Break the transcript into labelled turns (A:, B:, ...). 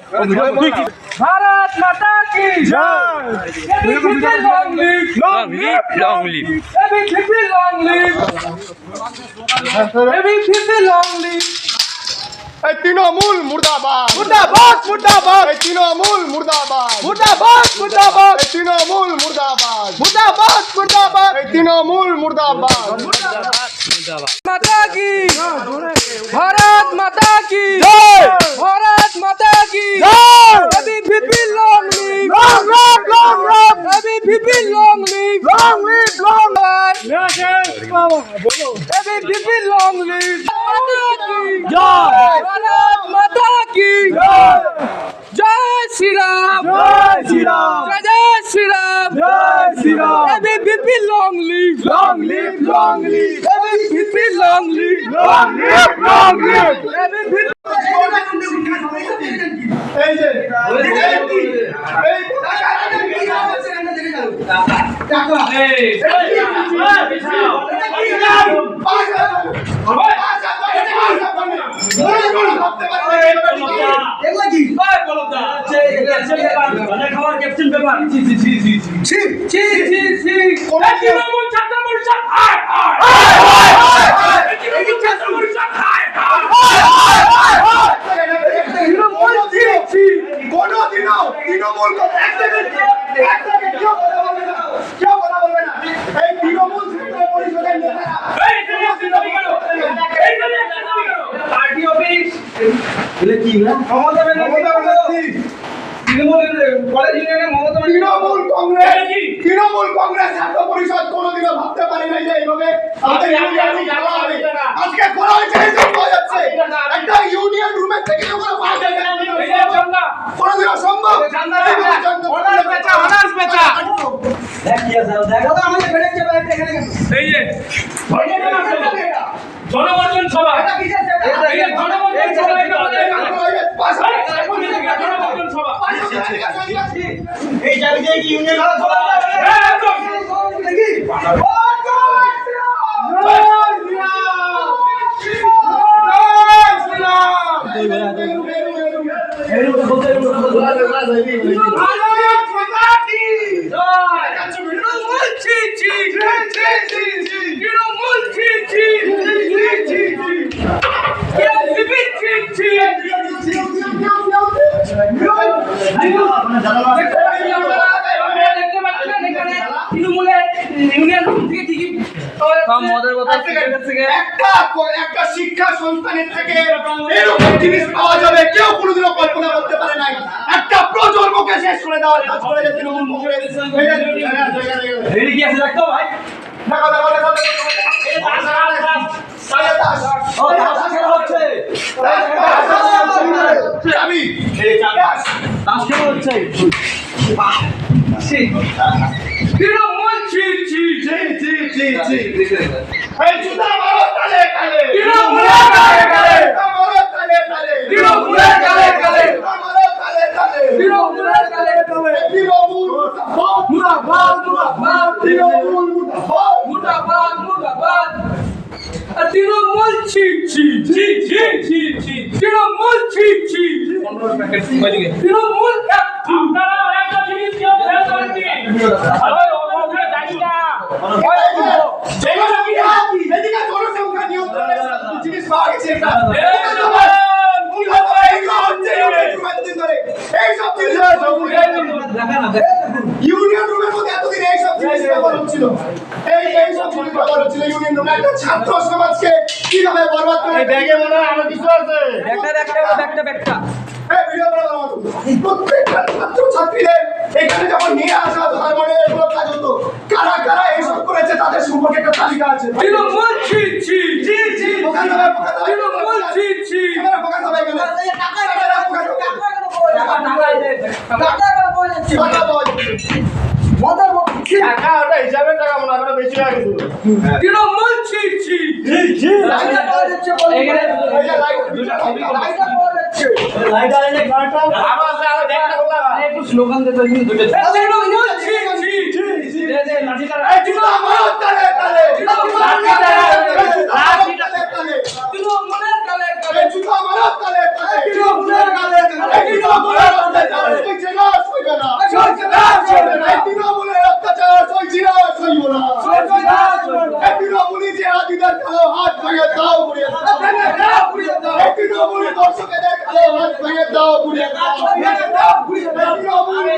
A: भारत माता की जय। Long live long live long live ABCP long live ABCP long live.
B: Trinamool মুর্দাবাদ
A: मुर्दाबाद मुर्दाबाद
B: তৃণমূল মুর্দাবাদ
A: मुर्दाबाद मुर्दाबाद
B: তৃণমূল মুর্দাবাদ
A: मुर्दाबाद मुर्दाबाद
B: তৃণমূল মুর্দাবাদ
A: माता की भारत माता की जय। भारत माता की जय। ABCP long live long live ABCP long live long ABCP long live Bharat Mata की जय। जय श्री राम जय श्री राम जय श्री राम जय Shri Ram ABCP long live long live ABCP long live long live ABCP
B: এই যে তৃণমূল কংগ্রেস ছাত্র পরিষদ কোনোদিনও ভাবতে পারে নাই যে এইভাবে আমাদের আজকে করা হয়েছে। একটা ইউনিয়ন রুমের থেকে কোনোদিনও সম্ভব
A: জনগণ সভা
B: এই জায়গায় কি ইউনিয়ন একটা শিক্ষা সংস্থানের থেকে এরকম জিনিস পাওয়া যাবে কেউ কোনোদিনও কল্পনা করতে পারে নাই। একটা প্রজন্মকে শেষ করে দেওয়ার কাজ করে যে তৃণমূল ইউনিয়ন রুমের মধ্যে এতদিন এইসব জিনিস ব্যবহার হচ্ছিল। এইসব জিনিস ব্যবহার হচ্ছিল ইউনিয়ন রুমে। একটা ছাত্র সমাজকে কিভাবে বরবাদ করে ব্যাগে মনে হয় আরো কিছু আছে। প্রত্যেকটা ছাত্র ছাত্রীদের এখানে যখন নিয়ে আসা হতো তার মানে এগুলো কাজ হতো। কারা কারা এইসব করেছে তাদের সম্পর্কে একটা তালিকা আছে। হিসাবের টাকা মনে হয় বেশি হয়ে গেছিল।
A: স্লোগান দেবে
B: জুতা মারো তালে তালে এই তৃণমূলের অত্যাচার সইছি না, সইব না। এই তৃণমূলী যে হাতিদের কালো হাত ভেঙে দাও, গুড়িয়ে দাও। এই তৃণমূলী দর্শকেদের কালো হাত ভেঙে দাও, গুড়িয়ে দাও। এই তৃণমূলী